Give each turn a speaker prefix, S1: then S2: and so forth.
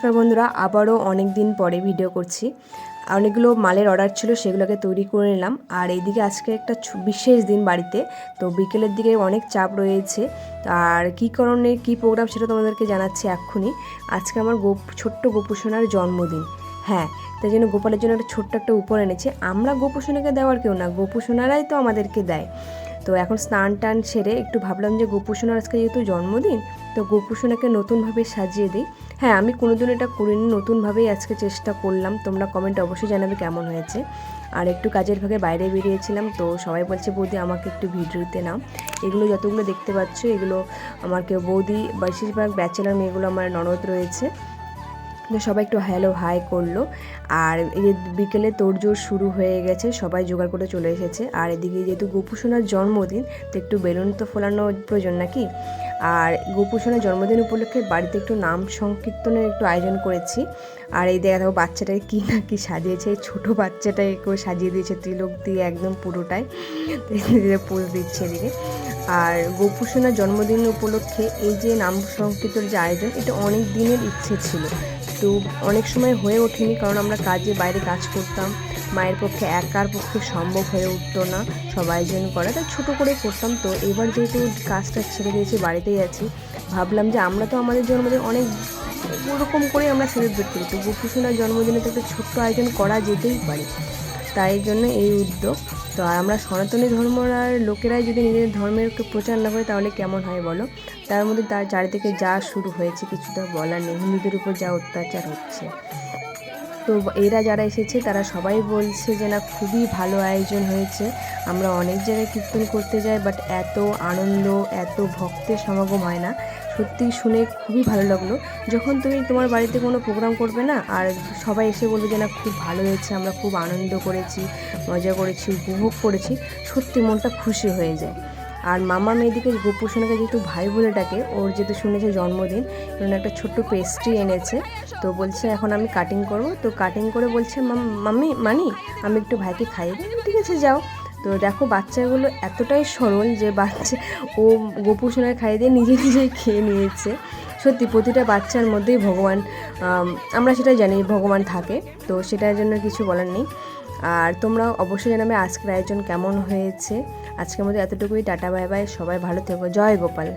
S1: নমস্কার বন্ধুরা, আবারও অনেক দিন পরে ভিডিও করছি। অনেকগুলো মালের অর্ডার ছিল, সেগুলোকে তৈরি করে নিলাম। আর এইদিকে আজকে একটা বিশেষ দিন বাড়িতে, তো বিকেলের দিকে অনেক চাপ রয়েছে। আর কী কারণে কী প্রোগ্রাম সেটা তোমাদেরকে জানাচ্ছি এক্ষুনি। আজকে আমার ছোট্ট গোপুসোনার জন্মদিন। হ্যাঁ, তাই জন্য গোপালের জন্য একটা ছোট্ট একটা উপহার এনেছে। আমরা গোপুসোনাকে দেওয়ার কেউ না, গোপুসোনারাই তো আমাদেরকে দেয়। তো এখন স্নান টান সেরে একটু ভাবলাম যে গোপুসোনার আজকে যেহেতু জন্মদিন, তো গোপুসোনাকে নতুনভাবে সাজিয়ে দিই। হ্যাঁ, আমি কোনোদিন এটা করিনি, নতুনভাবেই আজকে চেষ্টা করলাম। তোমরা কমেন্টে অবশ্যই জানাবে কেমন হয়েছে। আর একটু কাজের ভাগে বাইরে বেরিয়েছিলাম, তো সবাই বলছে বৌদি আমাকে একটু ভিডিওতে নাও। এগুলো যতগুলো দেখতে পাচ্ছ, এগুলো আমার কেউ বৌদি, বেশিরভাগ ব্যাচেলার মেয়েগুলো আমার ননদ রয়েছে। তো সবাই একটু হ্যালো হাই করলো। আর এই যে বিকেলে তোড়জোড় শুরু হয়ে গেছে, সবাই জোগাড় করে চলে এসেছে। আর এদিকে যেহেতু গোপুসোনার জন্মদিন, তো একটু বেলুন তো ফোলানো প্রয়োজন নাকি। আর গোপুসোনার জন্মদিন উপলক্ষে বাড়িতে একটু নাম সংকীর্তনের একটু আয়োজন করেছি। আর এই দেখা দেখো বাচ্চাটাকে কী না কি সাজিয়েছে, ছোটো বাচ্চাটাকে সাজিয়ে দিয়েছে তিলক দিয়ে একদম পুরোটাই, পোজ দিচ্ছে এদিকে। আর গোপুসোনার জন্মদিন উপলক্ষে এই যে নাম সংকীর্তনের যে আয়োজন, এটা অনেক দিনের ইচ্ছে ছিল, তো অনেক সময় হয়ে ওঠেনি, কারণ আমরা কাজে বাইরে কাজ করতাম। মায়ের পক্ষে একার পক্ষে সম্ভব হয়ে উঠতো না সবাই জন্য করা, তাই ছোটো করে করতাম। তো এবার যেহেতু কাজটা ছেড়ে দিয়েছি, বাড়িতেই আছি, ভাবলাম যে আমরা তো আমাদের জন্মদিন অনেক ওরকম করে আমরা সেলিব্রেট করি, তো গোপুসোনার জন্মদিনে তো একটা ছোট্ট আয়োজন করা যেতেই পারে, তাই জন্য এই উদ্যোগ। তো আর আমরা সনাতনী ধর্মর লোকেরাই যদি নিজেদের ধর্মের প্রচার না করে তাহলে কেমন হয় বলো। তার মধ্যে তার চারিদিকে যা শুরু হয়েছে, কিছু তো বলার নেই, হিন্দুদের উপর যা অত্যাচার হচ্ছে। তো এরা যারা এসেছে তারা সবাই বলছে যে না, খুবই ভালো আয়োজন হয়েছে। আমরা অনেক জায়গায় কীর্তন করতে যাই, বাট এত আনন্দ, এত ভক্তের সমাগম হয় না। সত্যি শুনে খুবই ভালো লাগলো। যখন তুমি তোমার বাড়িতে কোনো প্রোগ্রাম করবে না, আর সবাই এসে বলবে যে না খুব ভালো হয়েছে, আমরা খুব আনন্দ করেছি, মজা করেছি, উপভোগ করেছি, সত্যি মনটা খুশি হয়ে যায়। আর মামা মেয়েদিকে গোপুসোনাকে যেহেতু ভাই বলে ডাকে, ওর যেহেতু শুনেছে জন্মদিন, কারণ একটা ছোট্ট পেস্ট্রি এনেছে। তো বলছে এখন আমি কাটিং করব, তো কাটিং করে বলছে মাম্মি মানি আমি একটু ভাইকে খাইয়ে দিই। ঠিক আছে যাও। তো দেখো বাচ্চাগুলো এতটাই সরল যে ও গোপুসোনাকে খাইয়ে দিয়ে নিজে নিজেই খেয়ে নিয়েছে। সত্যি প্রতিটা বাচ্চার মধ্যেই ভগবান, আমরা সেটা জানি ভগবান থাকে, তো সেটার জন্য কিছু বলার নেই। আর তোমরা অবশ্যই জানাবে আজকের আয়োজন কেমন হয়েছে। আজকের মধ্যে এতটুকুই, টাটা বাই বাই, সবাই ভালো থেকো, জয় গোপাল।